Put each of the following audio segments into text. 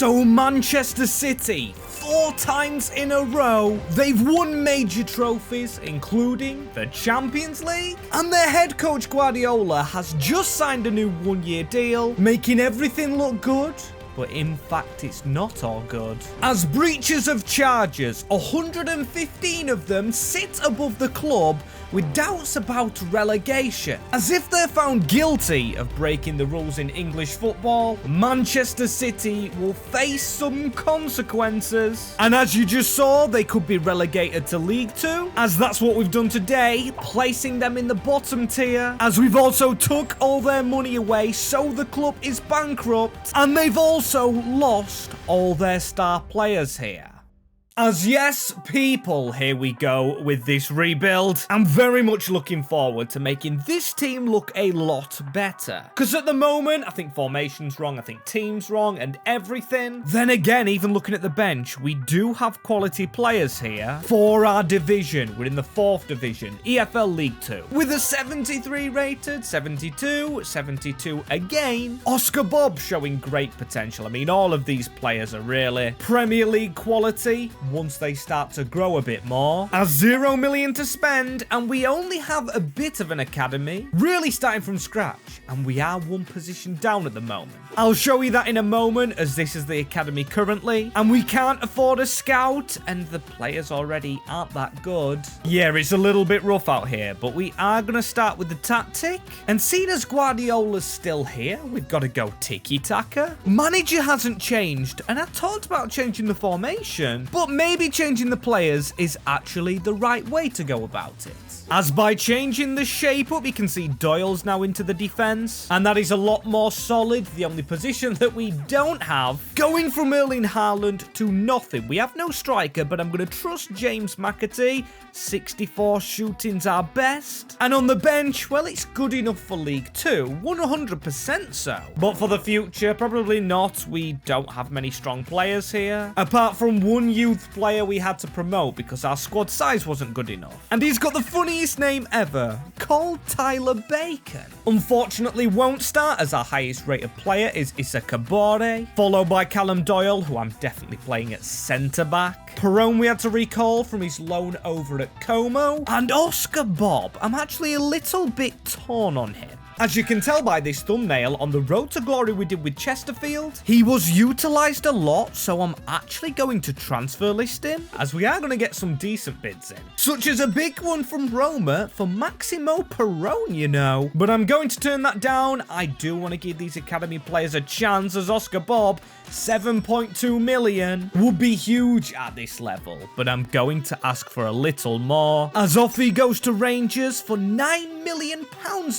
So Manchester City, 4 times in a row, they've won major trophies, including the Champions League. And their head coach Guardiola has just signed a new 1-year deal, making everything look good. But in fact, it's not all good. As breaches of charges, 115 of them sit above the club with doubts about relegation. As if they're found guilty of breaking the rules in English football, Manchester City will face some consequences. And as you just saw, they could be relegated to League 2, as that's what we've done today, placing them in the bottom tier. As we've also took all their money away, so the club is bankrupt. And they've also lost all their star players here. As yes, people, here we go with this rebuild. I'm very much looking forward to making this team look a lot better. Because at the moment, I think formation's wrong, I think team's wrong, and everything. Then again, even looking at the bench, we do have quality players here for our division. We're in the 4th division, EFL League 2. With a 73 rated, 72, 72 again. Oscar Bob showing great potential. I mean, all of these players are really Premier League quality once they start to grow a bit more. As 0 million to spend, and we only have a bit of an academy, really starting from scratch, and we are 1 position down at the moment. I'll show you that in a moment, as this is the academy currently, and we can't afford a scout, and the players already aren't that good. Yeah, it's a little bit rough out here, but we are going to start with the tactic, and seeing as Guardiola's still here, we've got to go tiki taka. Manager hasn't changed, and I talked about changing the formation, but maybe changing the players is actually the right way to go about it. As by changing the shape up, you can see Doyle's now into the defense, and that is a lot more solid. The only position that we don't have, going from Erling Haaland to nothing. We have no striker, but I'm going to trust James McAtee. 64 shooting's our best. And on the bench, well, it's good enough for League 2, 100% so. But for the future, probably not. We don't have many strong players here. Apart from 1 youth player we had to promote because our squad size wasn't good enough. And he's got the funniest name ever, called Tyler Bacon. Unfortunately won't start, as our highest rated player is Issa Kabore, followed by Callum Doyle, who I'm definitely playing at centre back. Perone we had to recall from his loan over at Como, and Oscar Bob, I'm actually a little bit torn on him. As you can tell by this thumbnail, on the Roadtoglory we did with Chesterfield, he was utilised a lot, so I'm actually going to transfer list him, as we are going to get some decent bids in. Such as a big one from Roma for Maximo Perone, you know. But I'm going to turn that down. I do want to give these academy players a chance, as Oscar Bob, 7.2 million, would be huge at this level. But I'm going to ask for a little more, as off he goes to Rangers for £9 million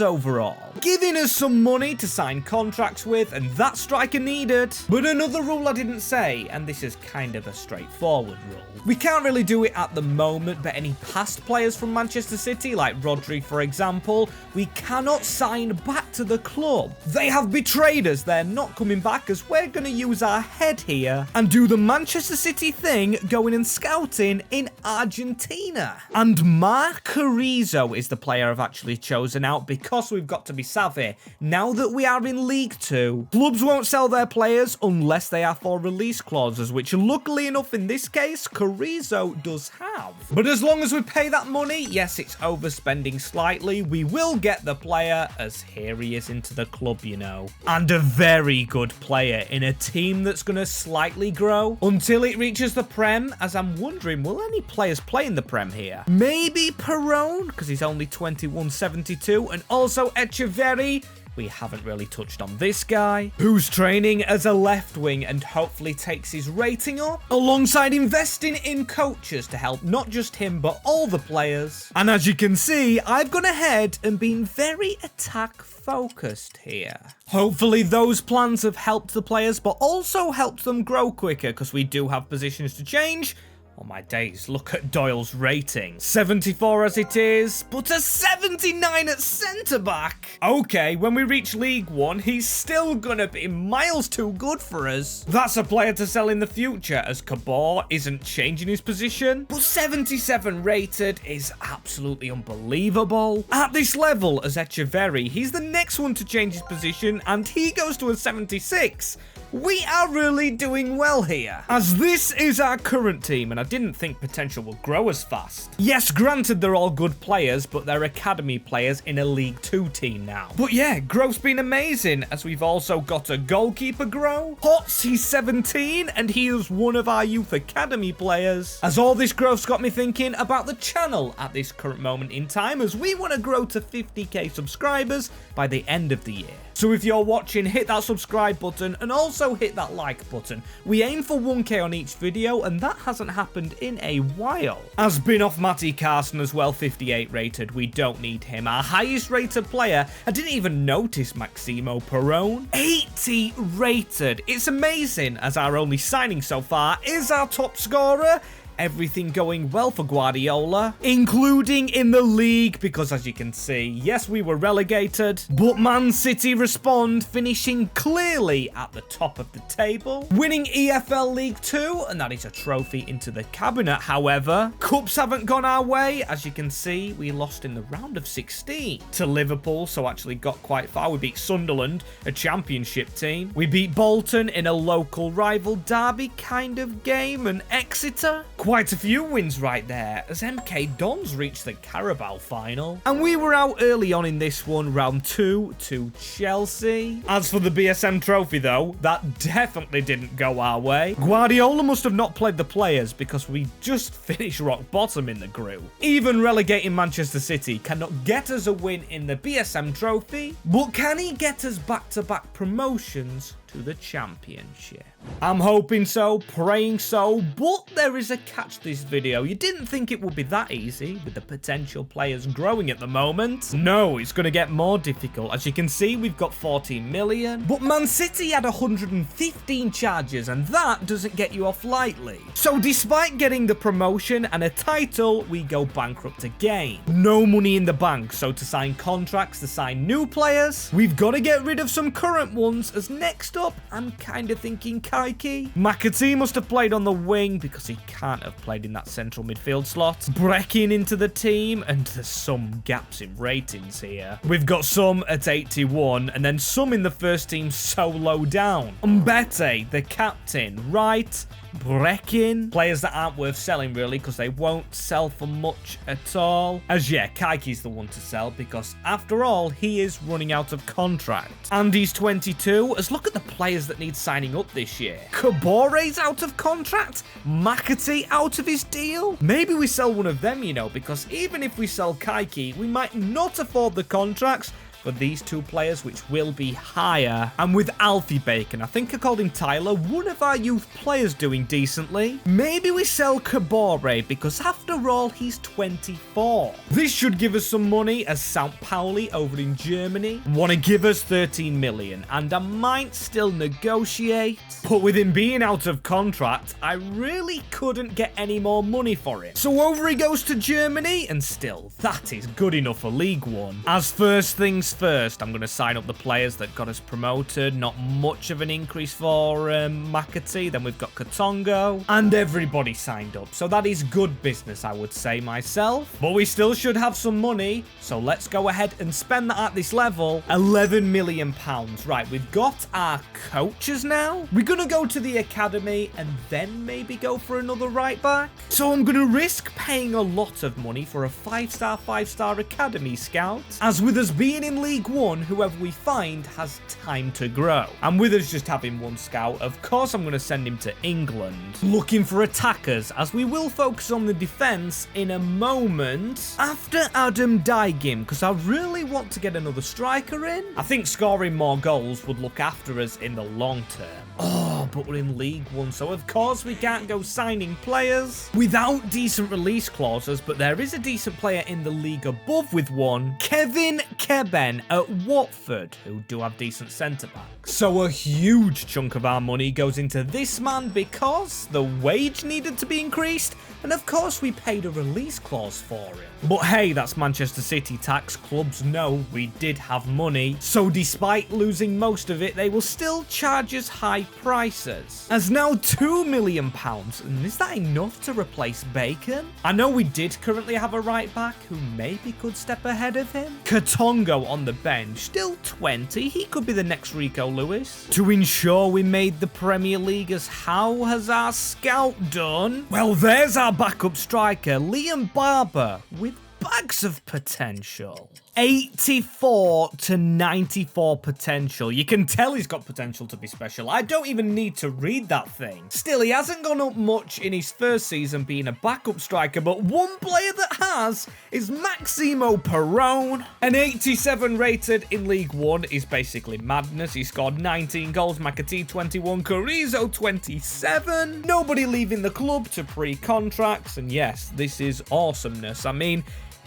overall, giving us some money to sign contracts with, and that striker needed. But another rule I didn't say, and this is kind of a straightforward rule. We can't really do it at the moment, but any past players from Manchester City, like Rodri for example, we cannot sign back to the club. They have betrayed us, they're not coming back, as we're going to use our head here and do the Manchester City thing, going and scouting in Argentina. And Mark Carrizo is the player I've actually chosen out, because we've got to be savvy. Now that we are in League 2, clubs won't sell their players unless they are for release clauses, which luckily enough in this case, Carrizo does have. But as long as we pay that money, yes, it's overspending slightly, we will get the player, as here he is into the club, you know. And a very good player in a team that's going to slightly grow until it reaches the Prem, as I'm wondering, will any players play in the Prem here? Maybe Perone, because he's only 21.72, and also Echeverri. We haven't really touched on this guy, who's training as a left wing and hopefully takes his rating up, alongside investing in coaches to help not just him but all the players. And as you can see, I've gone ahead and been very attack focused here. Hopefully those plans have helped the players but also helped them grow quicker, because we do have positions to change. Oh my days, look at Doyle's rating. 74 as it is, but a 79 at centre-back. Okay, when we reach League 1, he's still gonna be miles too good for us. That's a player to sell in the future, as Cabor isn't changing his position, but 77 rated is absolutely unbelievable. At this level, as Echeverri, he's the next one to change his position, and he goes to a 76. we are really doing well here, as this is our current team, and I didn't think potential would grow as fast. Yes, granted they're all good players, but they're academy players in a League 2 team now. But yeah, growth's been amazing, as we've also got a goalkeeper grow. Potts, he's 17, and he is one of our youth academy players. As all this growth's got me thinking about the channel at this current moment in time, as we want to grow to 50k subscribers by the end of the year. So if you're watching, hit that subscribe button and also hit that like button. We aim for 1k on each video, and that hasn't happened in a while. Has been off Matty Carson as well, 58 rated. We don't need him. Our highest rated player, I didn't even notice Maximo Perrone, 80 rated. It's amazing, as our only signing so far is our top scorer. Everything going well for Guardiola, including in the league, because as you can see, yes, we were relegated, but Man City respond, finishing clearly at the top of the table, winning EFL League 2, and that is a trophy into the cabinet. However, cups haven't gone our way. As you can see, we lost in the round of 16 to Liverpool, so actually got quite far. We beat Sunderland, a championship team. We beat Bolton in a local rival derby kind of game, and Exeter. Quite a few wins right there, as MK Dons reached the Carabao final. And we were out early on in this one, round 2 to Chelsea. As for the BSM trophy though, that definitely didn't go our way. Guardiola must have not played the players, because we just finished rock bottom in the group. Even relegating Manchester City cannot get us a win in the BSM trophy, but can he get us back-to-back promotions to the championship? I'm hoping so, praying so, but there is a catch to this video. You didn't think it would be that easy with the potential players growing at the moment. No, it's going to get more difficult. As you can see, we've got 14 million, but Man City had 115 charges, and that doesn't get you off lightly. So despite getting the promotion and a title, we go bankrupt again. No money in the bank, so to sign contracts, to sign new players, we've got to get rid of some current ones. As next up, I'm kind of thinking Kaiki. McAtee must have played on the wing, because he can't have played in that central midfield slot. Breckin into the team, and there's some gaps in ratings here. We've got some at 81, and then some in the first team so low down. Mbete, the captain, right? Breckin, players that aren't worth selling really, because they won't sell for much at all. As yeah, Kaiki's the one to sell, because after all, he is running out of contract. And he's 22, as look at the players that need signing up this year. Kabore's out of contract, McAtee out of his deal. Maybe we sell one of them, you know, because even if we sell Kaiki, we might not afford the contracts for these two players, which will be higher. And with Alfie Bacon, I think I called him Tyler, one of our youth players doing decently. Maybe we sell Kabore, because after all, he's 24. This should give us some money, as St. Pauli over in Germany want to give us 13 million, and I might still negotiate. But with him being out of contract, I really couldn't get any more money for him. So over he goes to Germany, and still, that is good enough for League 1. As first things first, I'm going to sign up the players that got us promoted. Not much of an increase for McAtee. Then we've got Katongo, and everybody signed up. So that is good business, I would say myself. But we still should have some money, so let's go ahead and spend that at this level. 11 million pounds. Right, we've got our coaches now. We're going to go to the academy and then maybe go for another right back. So I'm going to risk paying a lot of money for a 5-star academy scout, as with us being in League 1, whoever we find has time to grow. And with us just having one scout, of course I'm going to send him to England, looking for attackers, as we will focus on the defence in a moment after Adam Dygim, because I really want to get another striker in. I think scoring more goals would look after us in the long term. Oh, but we're in League 1, so of course we can't go signing players without decent release clauses, but there is a decent player in the league above with one, Kevin Keben at Watford, who do have decent centre-backs. So a huge chunk of our money goes into this man, because the wage needed to be increased, and of course we paid a release clause for him. But hey, that's Manchester City tax. Clubs know we did have money, so despite losing most of it, they will still charge us high prices. prices. As now £2 million, and is that enough to replace Bacon? I know we did currently have a right back who maybe could step ahead of him. Katongo on the bench, still 20, he could be the next Rico Lewis. To ensure we made the Premier League, as how has our scout done? Well, there's our backup striker, Liam Barber, with bags of potential. 84 to 94 potential. You can tell he's got potential to be special. I don't even need to read that thing. Still, he hasn't gone up much in his first season being a backup striker, but one player that has is Maximo Perrone. An 87 rated in League One is basically madness. He scored 19 goals, McAtee 21, Carrizo 27. Nobody leaving the club to pre-contracts, and yes, this is awesomeness. I mean,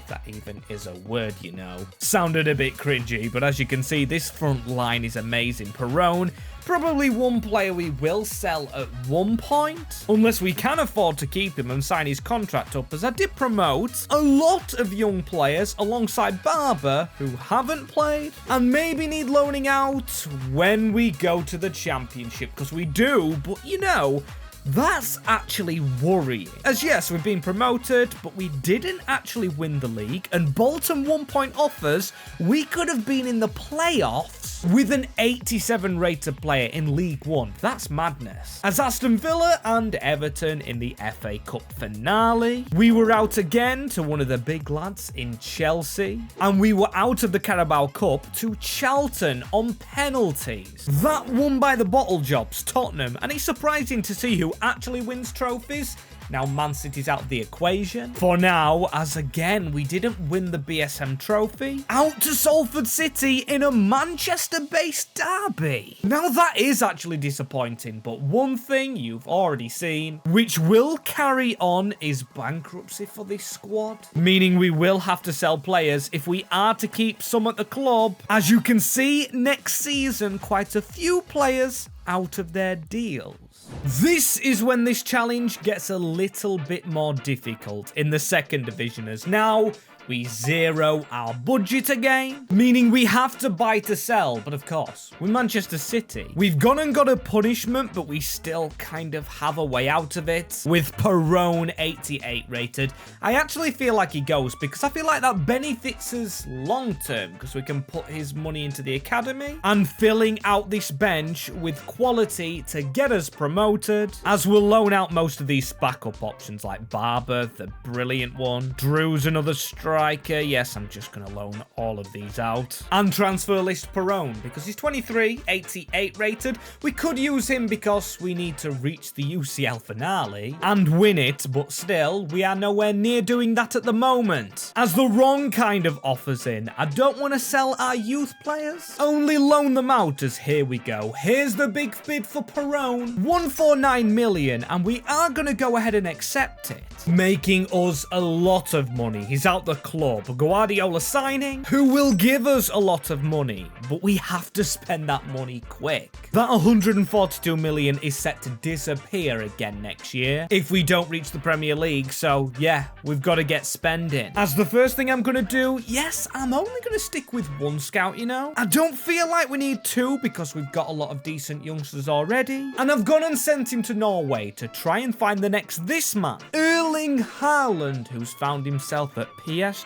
that even is a word, you know. Sounded a bit cringy, but as you can see, this front line is amazing. Perrone, probably one player we will sell at one point, unless we can afford to keep him and sign his contract up, as I did promote a lot of young players alongside Barber who haven't played and maybe need loaning out when we go to the Championship, because we do, but you know, that's actually worrying. As yes, we've been promoted, but we didn't actually win the league, and Bolton 1-point offers, we could have been in the playoffs with an 87 rated player in League One. That's madness. As Aston Villa and Everton in the FA Cup finale, we were out again to one of the big lads in Chelsea, and we were out of the Carabao Cup to Charlton on penalties. That won by the bottle jobs, Tottenham, and it's surprising to see who actually wins trophies. Now Man City's out of the equation for now, as again we didn't win the BSM trophy. Out to Salford City in a Manchester-based derby. Now that is actually disappointing, but one thing you've already seen, which will carry on, is bankruptcy for this squad. Meaning we will have to sell players if we are to keep some at the club. As you can see, next season quite a few players out of their deals. This is when this challenge gets a little bit more difficult in the second division, as now we zero our budget again, meaning we have to buy to sell. But of course, with Manchester City, we've gone and got a punishment, but we still kind of have a way out of it. With Perrone 88 rated, I actually feel like he goes, because I feel like that benefits us long term, because we can put his money into the academy and filling out this bench with quality to get us promoted, as we'll loan out most of these backup options like Barber, the brilliant one, Drew's another striker. Yes, I'm just going to loan all of these out. And transfer list Perrone, because he's 23, 88 rated. We could use him because we need to reach the UCL finale and win it, but still, we are nowhere near doing that at the moment. As the wrong kind of offers in, I don't want to sell our youth players, only loan them out, as here we go. Here's the big bid for Perrone, 149 million, and we are going to go ahead and accept it, making us a lot of money. He's out the club. Guardiola signing, who will give us a lot of money, but we have to spend that money quick. That 142 million is set to disappear again next year if we don't reach the Premier League, so yeah, we've got to get spending. As the first thing I'm going to do, yes, I'm only going to stick with one scout, you know. I don't feel like we need two because we've got a lot of decent youngsters already, and I've gone and sent him to Norway to try and find the next this man, Erling Haaland, who's found himself at PSG.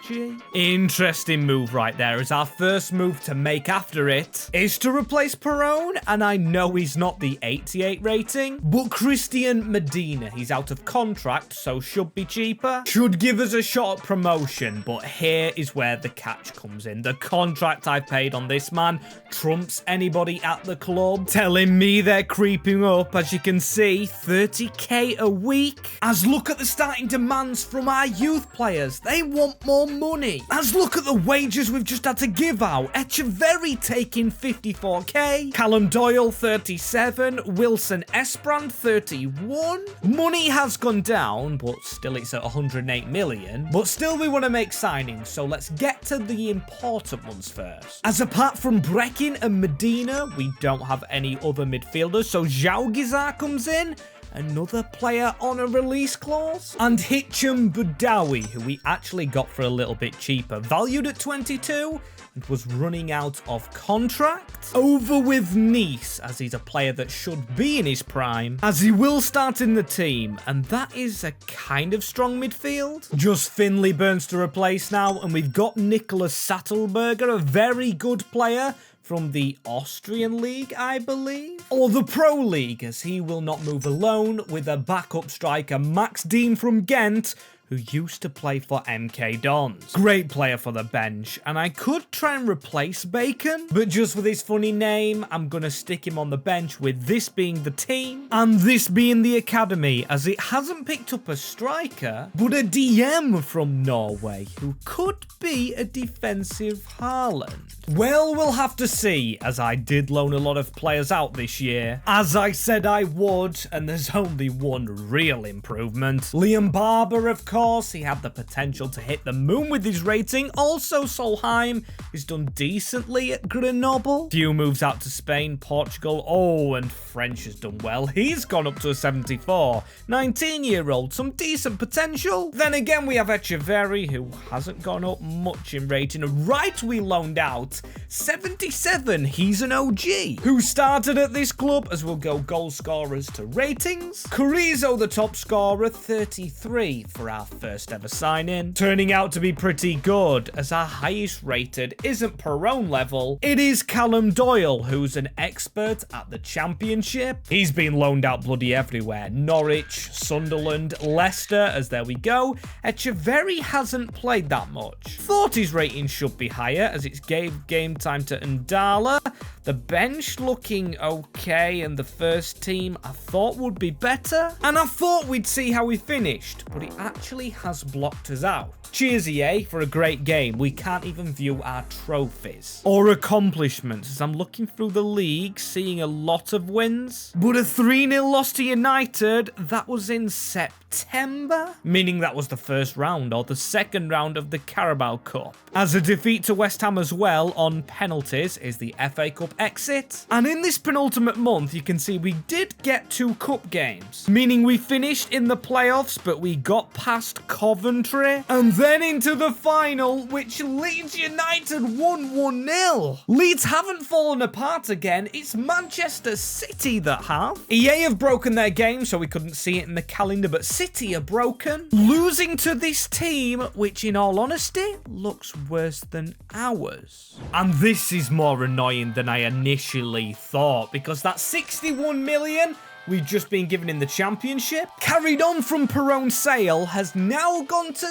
Interesting move right there, as our first move to make after it is to replace Perrone, and I know he's not the 88 rating, but Christian Medina, he's out of contract, so should be cheaper, should give us a shot at promotion, but here is where the catch comes in. The contract I paid on this man trumps anybody at the club, telling me they're creeping up. As you can see, 30k a week. As look at the starting demands from our youth players, they want more money. As look at the wages we've just had to give out. Echeverry taking 54k, Callum Doyle 37, Wilson Esprand 31. Money has gone down, but still it's at 108 million. But still we want to make signings, so let's get to the important ones first. As apart from Breckin and Medina, we don't have any other midfielders, so João Guizar comes in. another player on a release clause. And Hitcham Badawi, who we actually got for a little bit cheaper, valued at 22 and was running out of contract. Over with Nice, as he's a player that should be in his prime, as he will start in the team, and that is a kind of strong midfield. Just Finley Burns to replace now, and we've got Nicholas Sattelberger, a very good player from the Austrian League, I believe, or the Pro League, as he will not move alone with a backup striker, Max Dean from Ghent, who used to play for MK Dons. Great player for the bench, and I could try and replace Bacon, but just with his funny name, I'm gonna stick him on the bench with this being the team, and this being the academy, as it hasn't picked up a striker, but a DM from Norway, who could be a defensive Haaland. Well, we'll have to see, as I did loan a lot of players out this year, as I said I would, and there's only one real improvement. Liam Barber, of course, he had the potential to hit the moon with his rating. Also, Solheim has done decently at Grenoble. Few moves out to Spain, Portugal, oh, and French has done well. He's gone up to a 74. 19-year-old, some decent potential. Then again, we have Echeverry, who hasn't gone up much in rating. Right, we loaned out 77, he's an OG, who started at this club, as we'll go goal scorers to ratings. Carrizo, the top scorer, 33 for our first ever sign-in, turning out to be pretty good, as our highest rated isn't Perone level, it is Callum Doyle, who's an expert at the Championship. He's been loaned out bloody everywhere, Norwich, Sunderland, Leicester, as there we go. Echeverry hasn't played that much. Thought his rating should be higher, as it's game time to Ndala. The bench looking okay, and the first team I thought would be better. And I thought we'd see how we finished, but it actually has blocked us out. Cheers, EA, for a great game. We can't even view our trophies or accomplishments, as I'm looking through the league, seeing a lot of wins. But a 3-0 loss to United, that was in September, meaning that was the first round or the second round of the Carabao Cup. As a defeat to West Ham as well on penalties is the FA Cup exit. And in this penultimate month, you can see we did get 2 cup games, meaning we finished in the playoffs, but we got past Coventry, and then into the final, which Leeds United won 1-0. Leeds haven't fallen apart again, it's Manchester City that have. EA have broken their game, so we couldn't see it in the calendar, but City are broken, losing to this team, which in all honesty, looks worse than ours. And this is more annoying than I initially thought, because that 61 million we've just been given in the Championship, carried on from Perone's sale, has now gone to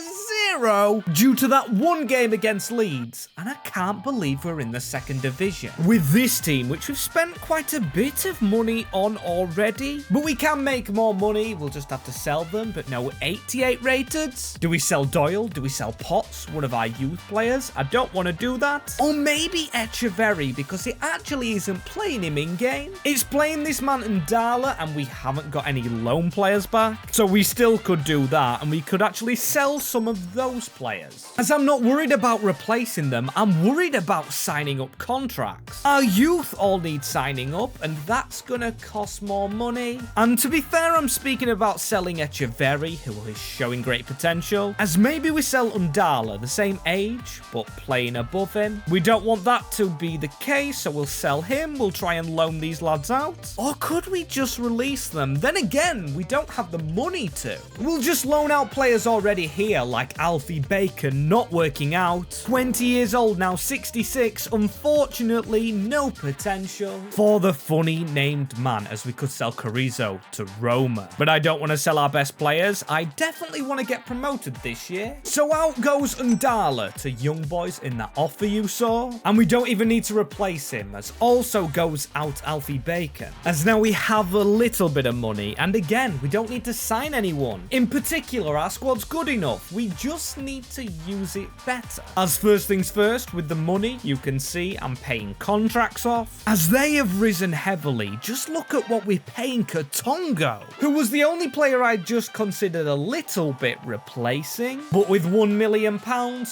0 due to that one game against Leeds, and I can't believe we're in the 2nd division with this team, which we've spent quite a bit of money on already. But we can make more money, we'll just have to sell them, but no 88 rated. Do we sell Doyle? Do we sell Potts, one of our youth players? I don't want to do that. Or maybe Echeverry, because it actually isn't playing him in-game. It's playing this man Ndala, and we haven't got any loan players back, so we still could do that, and we could actually sell some of those players. As I'm not worried about replacing them, I'm worried about signing up contracts. Our youth all need signing up, and that's gonna cost more money. And to be fair, I'm speaking about selling Echeverry, who is showing great potential, as maybe we sell Ndala, the same age, but playing above him. We don't want that to be the case, so we'll sell him, we'll try and loan these lads out. Or could we just release them? Then again, we don't have the money to. We'll just loan out players already here, like Alfie Bacon, not working out. 20 years old now, 66, unfortunately, no potential. For the funny named man, as we could sell Carrizo to Roma. But I don't want to sell our best players. I definitely want to get promoted this year. So out goes Ndala to Young Boys in that offer you saw. And we don't even need to replace him, as also goes out Alfie Bacon. As now we have a little bit of money, and again, we don't need to sign anyone. In particular, our squad's good enough. We just need to use it better. As first things first, with the money, you can see I'm paying contracts off, as they have risen heavily. Just look at what we're paying Katongo, who was the only player I just considered a little bit replacing, but with £1 million,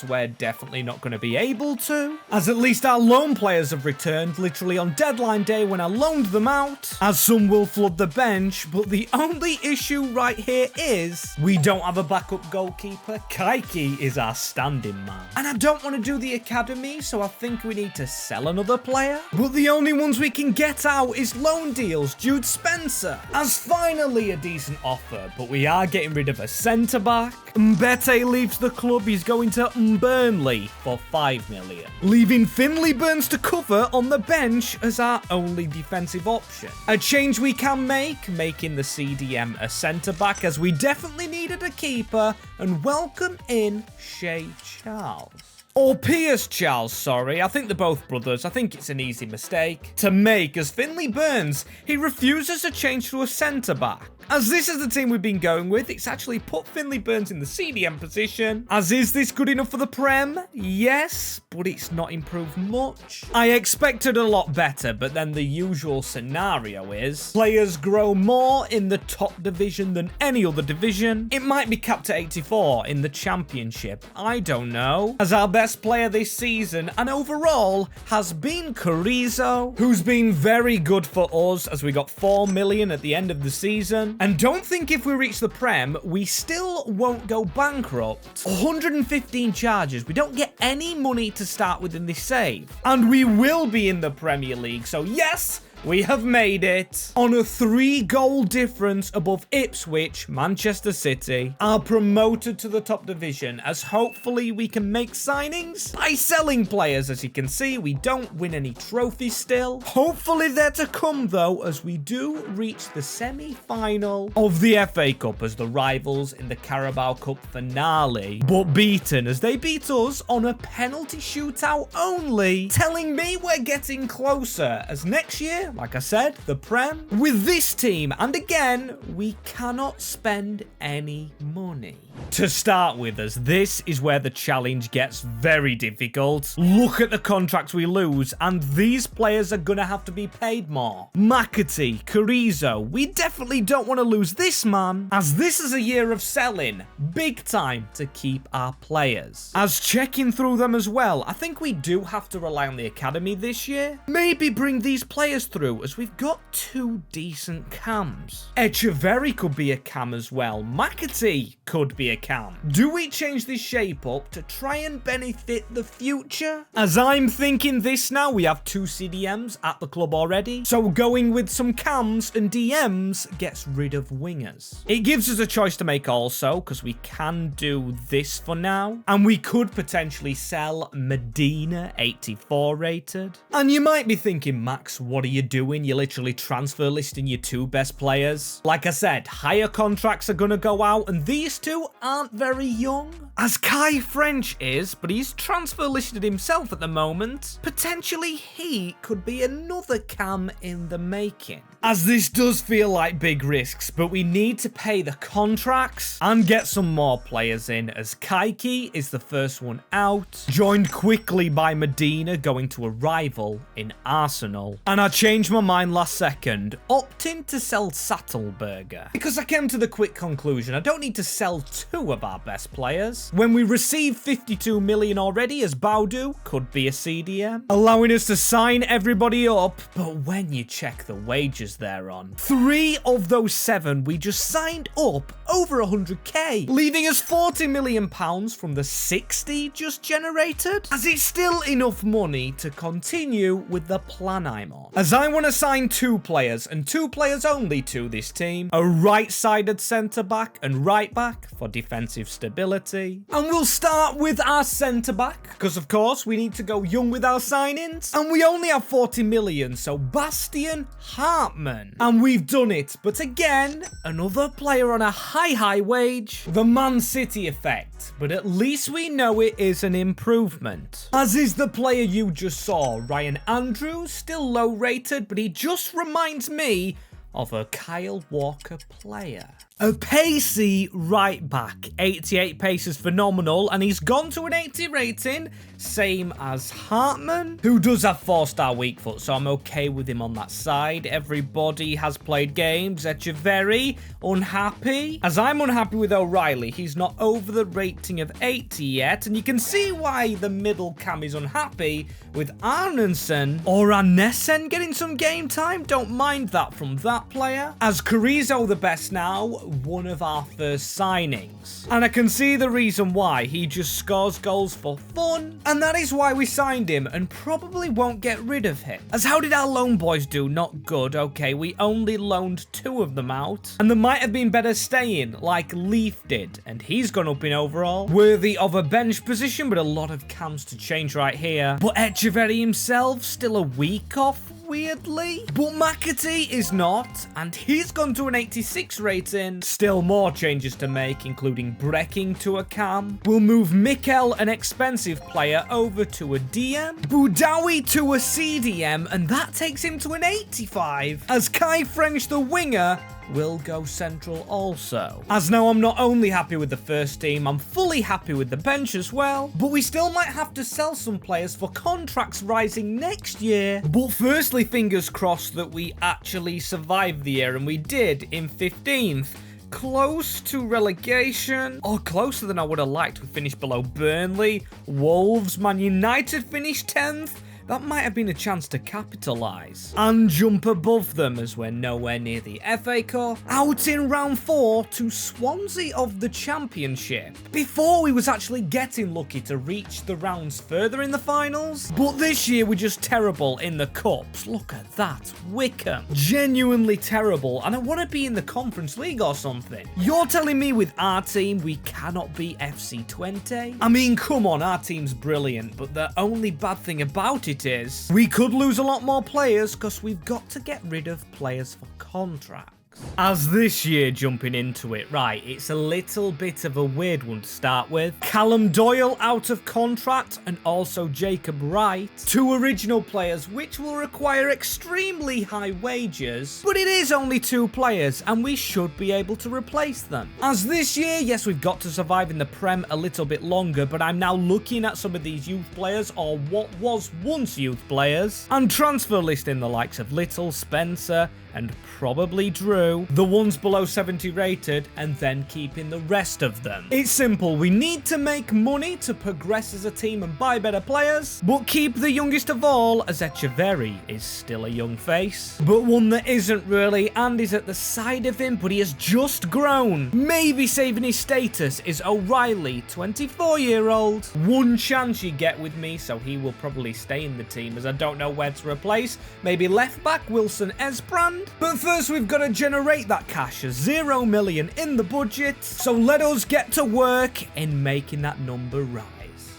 we're definitely not going to be able to, as at least our loan players have returned literally on deadline day when I loaned them out, as some will flood of the bench, but the only issue right here is we don't have a backup goalkeeper. Kante is our standing man. And I don't want to do the academy, so I think we need to sell another player. But the only ones we can get out is loan deals. Jude Spencer has finally a decent offer, but we are getting rid of a centre-back. Mbete leaves the club. He's going to Burnley for 5 million. Leaving Finley Burns to cover on the bench as our only defensive option. A change we can make, making the CDM a centre-back, as we definitely needed a keeper, and welcome in Shea Charles. Or Piers Charles, sorry. I think they're both brothers. I think it's an easy mistake to make, as Finley Burns, he refuses to change to a centre-back. As this is the team we've been going with, it's actually put Finley Burns in the CDM position. As is this good enough for the Prem? Yes, but it's not improved much. I expected a lot better, but then the usual scenario is players grow more in the top division than any other division. It might be capped at 84 in the Championship. I don't know. As our best player this season and overall has been Carrizo, who's been very good for us, as we got 4 million at the end of the season. And don't think if we reach the Prem, we still won't go bankrupt. 115 charges. We don't get any money to start with in this save. And we will be in the Premier League. So yes, we have made it. On a 3-goal difference above Ipswich, Manchester City are promoted to the top division, as hopefully we can make signings by selling players. As you can see, we don't win any trophies still. Hopefully they're to come though, as we do reach the semi-final of the FA Cup as the rivals in the Carabao Cup finale, but beaten as they beat us on a penalty shootout only, telling me we're getting closer, as next year, like I said, the Prem. With this team, and again, we cannot spend any money to start with, as this is where the challenge gets very difficult. Look at the contracts we lose, and these players are gonna have to be paid more. McAtee, Carrizo, we definitely don't want to lose this man, as this is a year of selling big time to keep our players. As checking through them as well, I think we do have to rely on the academy this year. Maybe bring these players through, as we've got 2 decent cams. Echeverry could be a cam as well. McAtee could be a cam. Do we change this shape up to try and benefit the future? As I'm thinking this now, we have 2 CDMs at the club already, so going with some cams and DMs gets rid of wingers. It gives us a choice to make also, because we can do this for now, and we could potentially sell Medina, 84 rated. And you might be thinking, Max, what are you doing? You're literally transfer listing your 2 best players. Like I said, higher contracts are gonna go out, and these 2 aren't very young. As Kai French is, but he's transfer listed himself at the moment. Potentially he could be another cam in the making. As this does feel like big risks, but we need to pay the contracts and get some more players in, as Kaiki is the first one out, joined quickly by Medina going to a rival in Arsenal. And I changed my mind last second, opting to sell Sattelberger, because I came to the quick conclusion I don't need to sell 2 of our best players when we receive 52 million already, as Baudu could be a CDM, allowing us to sign everybody up. But when you check the wages they're on, 3 of those 7 we just signed up over 100k, leaving us 40 million pounds from the 60 just generated, as it's still enough money to continue with the plan I'm on. As I want to sign 2 players, and 2 players only to this team, a right-sided centre-back and right-back for defensive stability. And we'll start with our centre-back, because of course we need to go young with our signings, and we only have 40 million, so Bastian Hartman. And we've done it, but again, another player on a high wage. The Man City effect, but at least we know it is an improvement. As is the player you just saw, Ryan Andrews, still low rated, but he just reminds me of a Kyle Walker player. A pacey right back. 88 pace is phenomenal, and he's gone to an 80 rating, same as Hartman, who does have 4-star weak foot, so I'm okay with him on that side. Everybody has played games. Echeverry, unhappy. As I'm unhappy with O'Reilly, he's not over the rating of 80 yet, and you can see why the middle cam is unhappy with Arnesen or Arnesen getting some game time. Don't mind that from that that player. As Carrizo the best now, one of our first signings. And I can see the reason why. He just scores goals for fun. And that is why we signed him and probably won't get rid of him. As how did our loan boys do? Not good. Okay, we only loaned 2 of them out. And there might have been better staying, like Leaf did. And he's gone up in overall. Worthy of a bench position, but a lot of cams to change right here. But Echeverry himself, still a week off, weirdly. But McAtee is not, and he's gone to an 86 rating. Still more changes to make, including Brecking to a cam. We'll move Mikel, an expensive player, over to a DM. Boudaoui to a CDM, and that takes him to an 85. As Kai French, the winger, will go central also. As now I'm not only happy with the first team, I'm fully happy with the bench as well, but we still might have to sell some players for contracts rising next year. But firstly, fingers crossed that we actually survived the year, and we did in 15th. Close to relegation, or closer than I would have liked. We finished below Burnley, Wolves, Man United finished 10th. That might have been a chance to capitalise. And jump above them as we're nowhere near the FA Cup. Out in round 4 to Swansea of the Championship. Before we was actually getting lucky to reach the rounds further in the finals. But this year we're just terrible in the Cups. Look at that. Wickham. Genuinely terrible. And I want to be in the Conference League or something. You're telling me with our team we cannot beat FC Twente? I mean, come on, our team's brilliant. But the only bad thing about it is we could lose a lot more players because we've got to get rid of players for contracts. As this year jumping into it, right, it's a little bit of a weird one to start with. Callum Doyle out of contract and also Jacob Wright. 2 original players which will require extremely high wages, but it is only 2 players and we should be able to replace them. As this year, yes, we've got to survive in the Prem a little bit longer, but I'm now looking at some of these youth players, or what was once youth players, and transfer listing the likes of Little, Spencer, and probably Drew, the ones below 70 rated, and then keeping the rest of them. It's simple, we need to make money to progress as a team and buy better players, but keep the youngest of all, as Echeverry is still a young face, but one that isn't really, and is at the side of him, but he has just grown. Maybe saving his status is O'Reilly, 24-year-old. One chance you get with me, so he will probably stay in the team, as I don't know where to replace. Maybe left back Wilson Esbrand. But first we've got to generate that cash, 0 million in the budget, so let us get to work in making that number rise.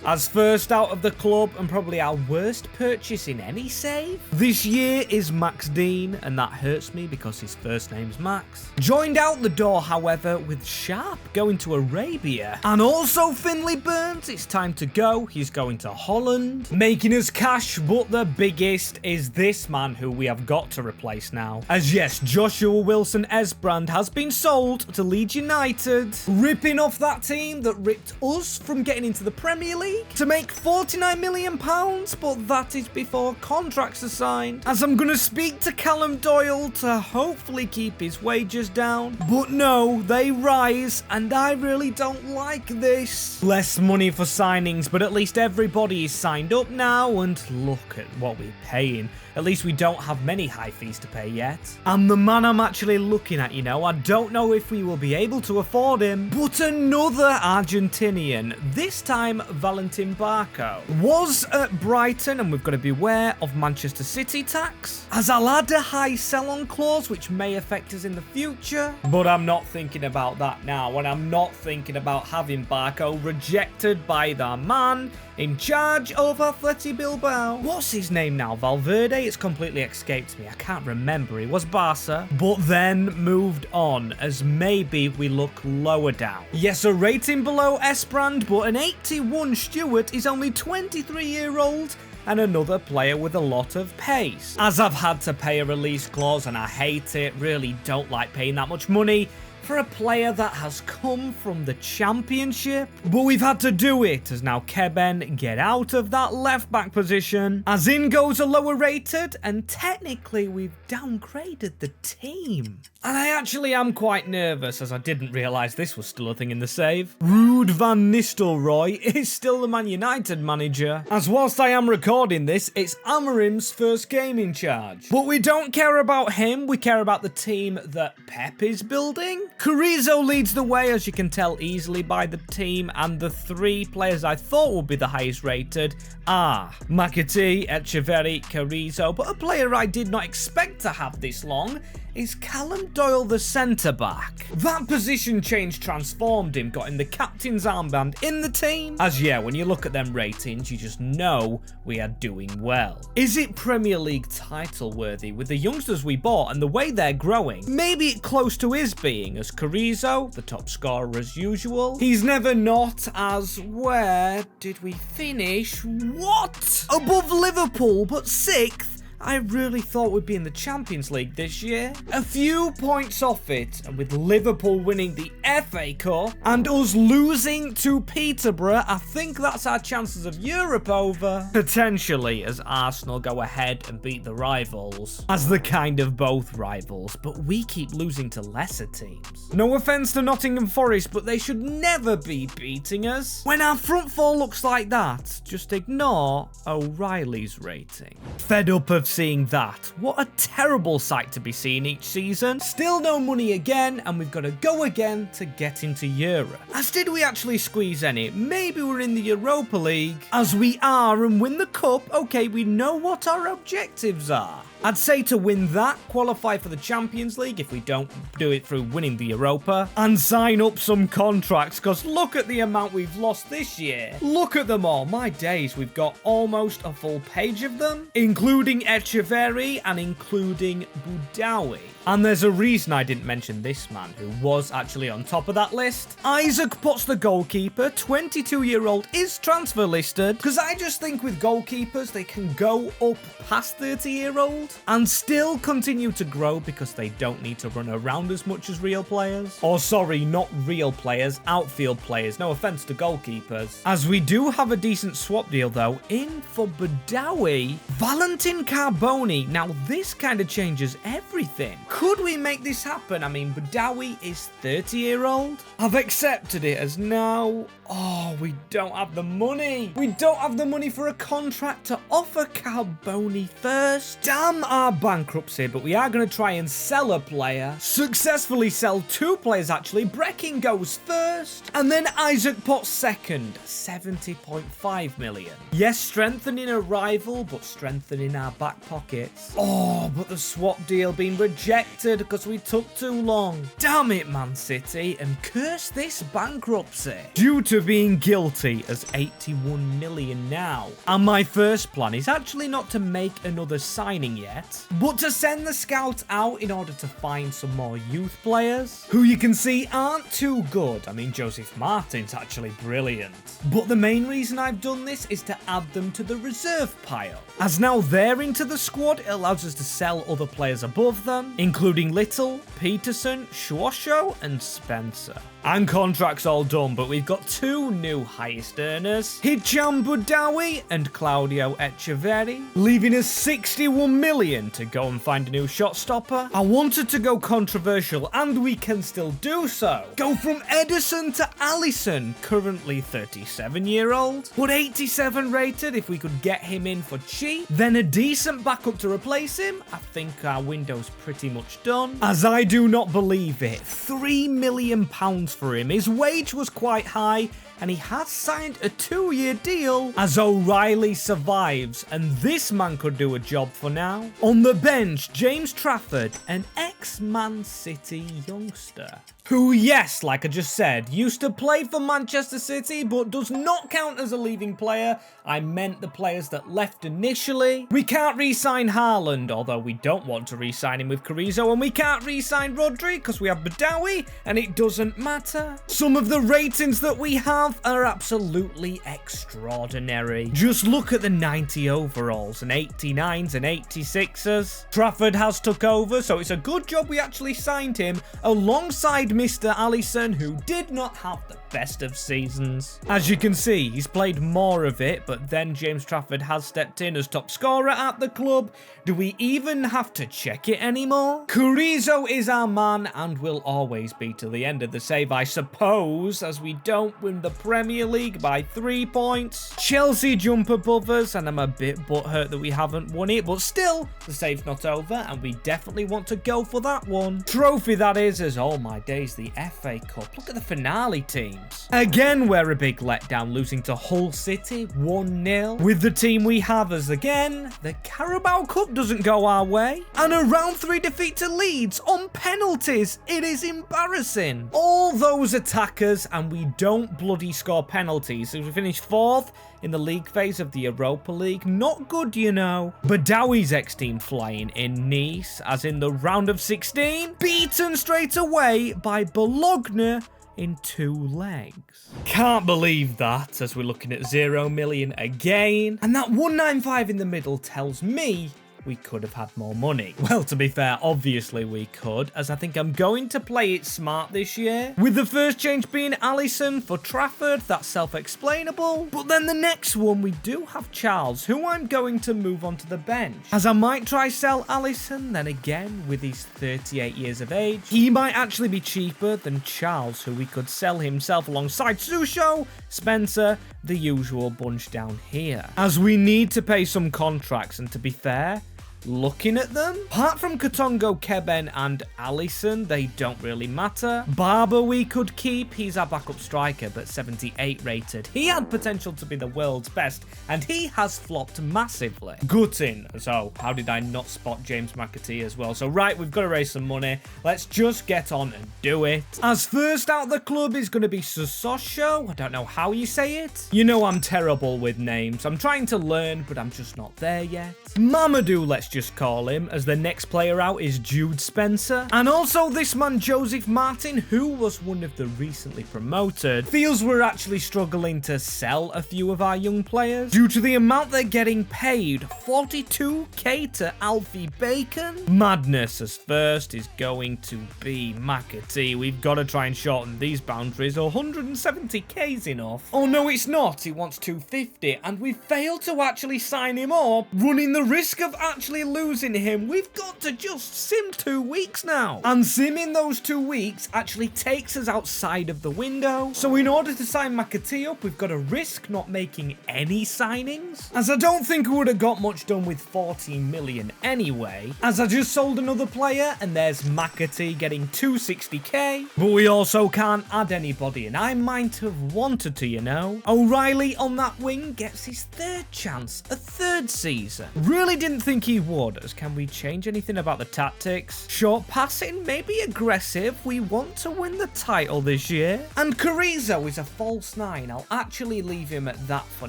As first out of the club, and probably our worst purchase in any save this year, is Max Dean, and that hurts me because his first name's Max. Joined out the door, however, with Sharp going to Arabia, and also Finley Burns. It's time to go. He's going to Holland, making us cash, but the biggest is this man who we have got to replace now. As yes, Joshua Wilson Esbrand has been sold to Leeds United, ripping off that team that ripped us from getting into the Premier League to make £49 million, but that is before contracts are signed. As I'm going to speak to Callum Doyle to hopefully keep his wages down, but no, they rise, and I really don't like this. Less money for signings, but at least everybody is signed up now, and look at what we're paying. At least we don't have many high fees to pay yet. And the man I'm actually looking at, you know, I don't know if we will be able to afford him, but another Argentinian, this time Valentin Barco, was at Brighton, and we've got to beware of Manchester City tax, as I'll add a high sell-on clause which may affect us in the future, but I'm not thinking about that now, and I'm not thinking about having Barco rejected by the man in charge of Athletic Bilbao. What's his name now? Valverde? It's completely escaped me. I can't remember. He was Barca, but then moved on, as maybe we look lower down. Yes, a rating below Esbrand, but an 81 Stewart is only 23-year-old and another player with a lot of pace. As I've had to pay a release clause, and I hate it, really don't like paying that much money. for a player that has come from the Championship. But we've had to do it, as now Keben get out of that left-back position, as in goes a lower rated, and technically we've downgraded the team. And I actually am quite nervous, as I didn't realise this was still a thing in the save. Ruud van Nistelrooy is still the Man United manager, as whilst I am recording this, it's Amorim's first game in charge. But we don't care about him, we care about the team that Pep is building. Carrizo leads the way, as you can tell easily by the team, and the three players I thought would be the highest rated are McAtee, Echeverri, Carrizo, but a player I did not expect to have this long is Callum Doyle, the centre-back. That position change transformed him, got him the captain's armband in the team. As yeah, when you look at them ratings, you just know we are doing well. Is it Premier League title worthy with the youngsters we bought and the way they're growing? Maybe close to his being, as Carrizo, the top scorer as usual. He's never not, as where did we finish? What? Above Liverpool, but 6th? I really thought we'd be in the Champions League this year. A few points off it, and with Liverpool winning the FA Cup and us losing to Peterborough, I think that's our chances of Europe over. Potentially, as Arsenal go ahead and beat the rivals. As the kind of both rivals, but we keep losing to lesser teams. No offence to Nottingham Forest, but they should never be beating us. When our front four looks like that, just ignore O'Reilly's rating. Fed up of seeing that. What a terrible sight to be seeing each season. Still no money again, and we've got to go again to get into Europe. As did we actually squeeze any? Maybe we're in the Europa League. As we are and win the cup, okay, we know what our objectives are. I'd say to win that, qualify for the Champions League if we don't do it through winning the Europa, and sign up some contracts, because look at the amount we've lost this year. Look at them all. My days, we've got almost a full page of them, including Echeverri and including Boudaoui. And there's a reason I didn't mention this man, who was actually on top of that list. Isaac Potts, the goalkeeper, 22-year-old, is transfer listed, because I just think with goalkeepers, they can go up past 30-year-old and still continue to grow because they don't need to run around as much as real players. Or sorry, not real players, outfield players, no offence to goalkeepers. As we do have a decent swap deal though, in for Badawi, Valentin Carboni. Now this kind of changes everything. Could we make this happen? I mean, Badawi is 30-year-old. I've accepted it as now. Oh, we don't have the money. We don't have the money for a contract to offer Carboni first. Damn our bankruptcy, but we are going to try and sell a player. Successfully sell 2 players, actually. Breckin goes first. And then Isaac Potts second. 70.5 million. Yes, strengthening a rival, but strengthening our back pockets. Oh, but the swap deal being rejected because we took too long. Damn it, Man City. And curse this bankruptcy. Due to being guilty as 81 million now. And my first plan is actually not to make another signing yet, but to send the scouts out in order to find some more youth players who you can see aren't too good. I mean, Joseph Martin's actually brilliant. But the main reason I've done this is to add them to the reserve pile. As now they're into the squad, it allows us to sell other players above them, including Little, Peterson, Schwosho, and Spencer. And contracts all done, but we've got 2 new highest earners, Hicham Boudaoui and Claudio Echeverri, leaving us 61 million to go and find a new shot stopper. I wanted to go controversial, and we can still do so. Go from Edison to Alisson, currently 37-year-old, but 87 rated if we could get him in for cheap. Then a decent backup to replace him. I think our window's pretty much done. As I do not believe it, £3 million for him. His wage was quite high, and he has signed a 2-year deal as O'Reilly survives, and this man could do a job for now. On the bench, James Trafford, an ex-Man City youngster, who, yes, like I just said, used to play for Manchester City, but does not count as a leaving player. I meant the players that left initially. We can't re-sign Haaland, although we don't want to re-sign him with Carrizo, and we can't re-sign Rodri because we have Badawi, and it doesn't matter. Some of the ratings that we have are absolutely extraordinary. Just look at the 90 overalls and 89s and 86ers. Trafford has took over, so it's a good job we actually signed him alongside Mr. Alisson, who did not have the best of seasons. As you can see, he's played more of it, but then James Trafford has stepped in as top scorer at the club. Do we even have to check it anymore? Chorizo is our man and will always be till the end of the save, I suppose, as we don't win the Premier League by 3 points. Chelsea jump above us, and I'm a bit butthurt that we haven't won it, but still, the save's not over, and we definitely want to go for that one. Trophy, that is, as oh my days, the FA Cup. Look at the finale teams. Again, we're a big letdown, losing to Hull City 1-0. With the team we have as again, the Carabao Cup doesn't go our way, and a round 3 defeat to Leeds on penalties. It is embarrassing. All those attackers, and we don't bloody score penalties, so we finished 4th in the league phase of the Europa League. Not good, you know. Badawi's ex-team flying in Nice, as in the round of 16, beaten straight away by Bologna in 2 legs. Can't believe that, as we're looking at 0 million again. And that 195 in the middle tells me we could have had more money. Well, to be fair, obviously we could, as I think I'm going to play it smart this year. With the first change being Alisson for Trafford, that's self-explainable. But then the next one, we do have Charles, who I'm going to move onto the bench. As I might try sell Alisson, then again, with his 38 years of age, he might actually be cheaper than Charles, who we could sell himself alongside Susho, Spencer, the usual bunch down here. As we need to pay some contracts, and to be fair, looking at them, apart from Katongo, Keben and Alisson, they don't really matter. Barber we could keep, he's our backup striker, but 78 rated. He had potential to be the world's best, and he has flopped massively. Gutting, so how did I not spot James McAtee as well? So right, we've got to raise some money. Let's just get on and do it. As first out the club is going to be Sososho. I don't know how you say it. You know I'm terrible with names. I'm trying to learn, but I'm just not there yet. Mamadou, let's just call him, as the next player out is Jude Spencer. And also this man, Joseph Martin, who was one of the recently promoted. Feels we're actually struggling to sell a few of our young players due to the amount they're getting paid. 42k to Alfie Bacon. Madness, as first is going to be McAtee. We've got to try and shorten these boundaries. 170k's enough. Oh no, it's not. He wants 250, and we failed to actually sign him up, running the risk of actually losing him. We've got to just sim 2 weeks now, and simming those 2 weeks actually takes us outside of the window. So in order to sign McAtee up, we've got to risk not making any signings, as I don't think we would have got much done with 14 million anyway, as I just sold another player, and there's McAtee getting 260k. But we also can't add anybody, and I might have wanted to, you know. O'Reilly on that wing gets his 3rd chance, a 3rd season. Really didn't think he would, as can we change anything about the tactics? Short passing, maybe aggressive. We want to win the title this year. And Chorizo is a false 9. I'll actually leave him at that for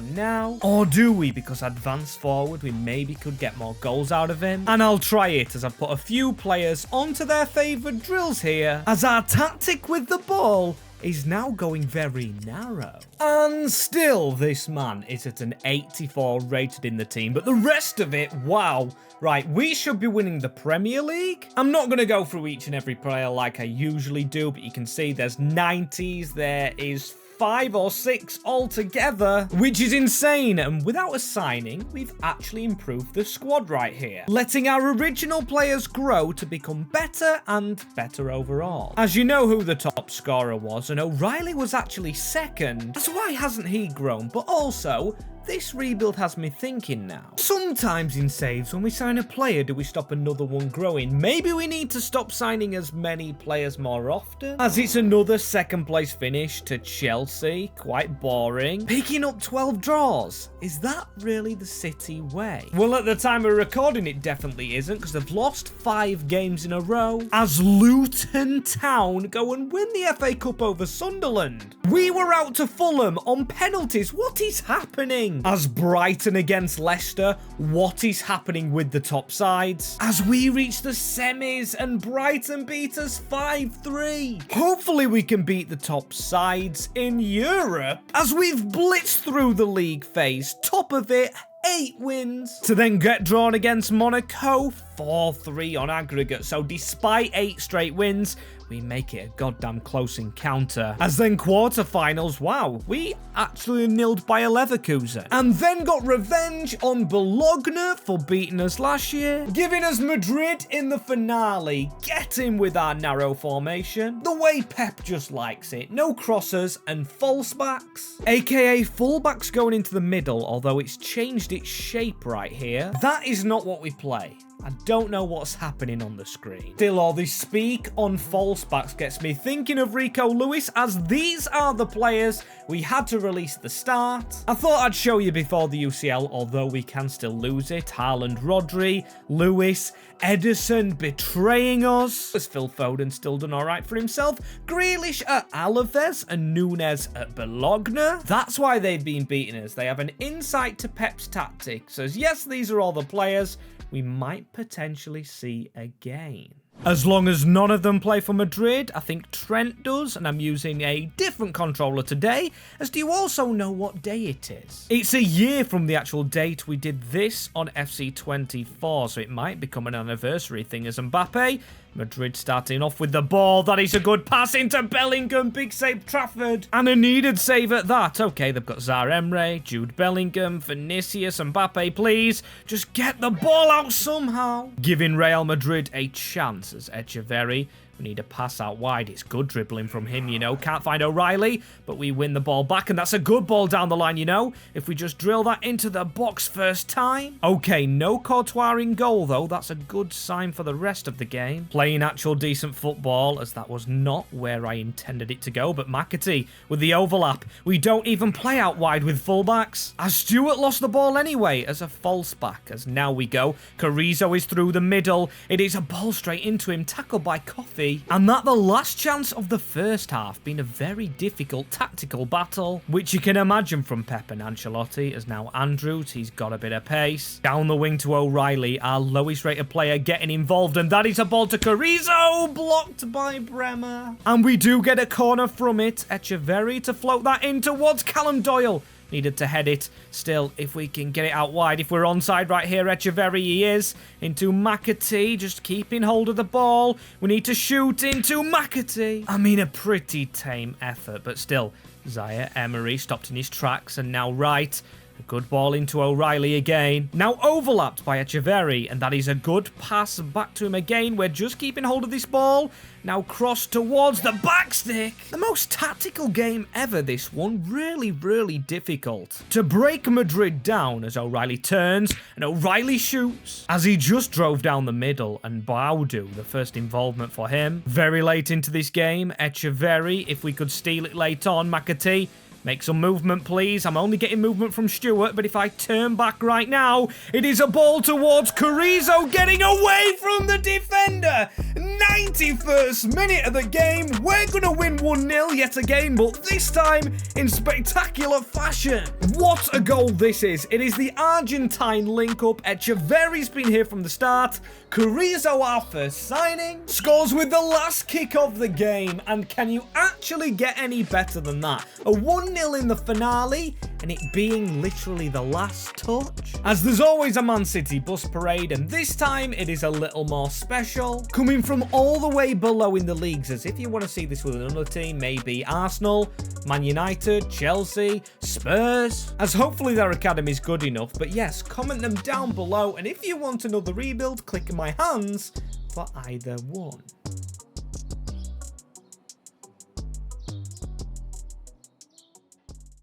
now. Or do we? Because advance forward, we maybe could get more goals out of him. And I'll try it, as I've put a few players onto their favoured drills here, as our tactic with the ball is now going very narrow. And still, this man is at an 84 rated in the team, but the rest of it, wow. Right, we should be winning the Premier League. I'm not going to go through each and every player like I usually do, but you can see there's 90s, there is 5 or 6 altogether, which is insane. And without a signing, we've actually improved the squad right here, letting our original players grow to become better and better overall. As you know who the top scorer was, and O'Reilly was actually 2nd. So why hasn't he grown? But also, this rebuild has me thinking now. Sometimes in saves, when we sign a player, do we stop another one growing? Maybe we need to stop signing as many players more often, as it's another 2nd place finish to Chelsea. Quite boring. Picking up 12 draws. Is that really the City way? Well, at the time of recording, it definitely isn't, because they've lost 5 games in a row, as Luton Town go and win the FA Cup over Sunderland. We were out to Fulham on penalties. What is happening? As Brighton against Leicester, what is happening with the top sides? As we reach the semis and Brighton beat us 5-3. Hopefully we can beat the top sides in Europe, as we've blitzed through the league phase, top of it, 8 wins, to then get drawn against Monaco 4-3 on aggregate. So despite 8 straight wins, we make it a goddamn close encounter. As then quarterfinals, wow, we actually nilled by a Leverkusen. And then got revenge on Bologna for beating us last year, giving us Madrid in the finale, getting with our narrow formation, the way Pep just likes it, no crossers and false backs, aka fullbacks going into the middle, although it's changed its shape right here. That is not what we play. I don't know what's happening on the screen. Still, all this speak on false backs gets me thinking of Rico Lewis, as these are the players we had to release at the start. I thought I'd show you before the UCL, although we can still lose it. Haaland, Rodri, Lewis, Edison betraying us. As Phil Foden still done all right for himself. Grealish at Alaves and Nunes at Bologna. That's why they've been beating us. They have an insight to Pep's tactics. As yes, these are all the players we might potentially see again. As long as none of them play for Madrid, I think Trent does, and I'm using a different controller today, as do you also know what day it is? It's a year from the actual date we did this on FC24, so it might become an anniversary thing as Mbappe. Madrid starting off with the ball. That is a good pass into Bellingham. Big save, Trafford. And a needed save at that. Okay, they've got Zaire Emre, Jude Bellingham, Vinicius, Mbappe, please. Just get the ball out somehow. Giving Real Madrid a chance as Echeverri. We need a pass out wide. It's good dribbling from him, you know. Can't find O'Reilly, but we win the ball back, and that's a good ball down the line, you know. If we just drill that into the box first time. Okay, no Courtois in goal, though. That's a good sign for the rest of the game. Playing actual decent football, as that was not where I intended it to go. But McAtee with the overlap. We don't even play out wide with fullbacks. As Stewart lost the ball anyway as a false back. As now we go. Carrizo is through the middle. It is a ball straight into him, tackled by Coffee. And that the last chance of the first half being a very difficult tactical battle, which you can imagine from Pep and Ancelotti, as now Andrews, he's got a bit of pace. Down the wing to O'Reilly, our lowest rated player getting involved, and that is a ball to Carrizo, blocked by Bremer. And we do get a corner from it. Echeverri to float that in towards Callum Doyle. Needed to head it. Still, if we can get it out wide, if we're onside right here, Echeverri he is. Into McAtee, just keeping hold of the ball. We need to shoot into McAtee. I mean, a pretty tame effort, but still, Zaire Emery stopped in his tracks, and now right. A good ball into O'Reilly again. Now overlapped by Echeverri, and that is a good pass back to him again. We're just keeping hold of this ball. Now cross towards the backstick. The most tactical game ever, this one. Really, really difficult to break Madrid down as O'Reilly turns and O'Reilly shoots. As he just drove down the middle, and Baudu, the first involvement for him. Very late into this game, Echeverri, if we could steal it late on, McAtee. Make some movement, please. I'm only getting movement from Stewart, but if I turn back right now, it is a ball towards Carrizo, getting away from the defender. 91st minute of the game. We're going to win 1-0 yet again, but this time in spectacular fashion. What a goal this is. It is the Argentine link-up. Echeverri's been here from the start. Carrizo, our first signing, scores with the last kick of the game. And can you actually get any better than that? A 1-0 in the finale, and it being literally the last touch. As there's always a Man City bus parade, and this time it is a little more special. Coming from all the way below in the leagues, as if you want to see this with another team, maybe Arsenal, Man United, Chelsea, Spurs, as hopefully their academy is good enough. But yes, comment them down below, and if you want another rebuild, click in my hands for either one.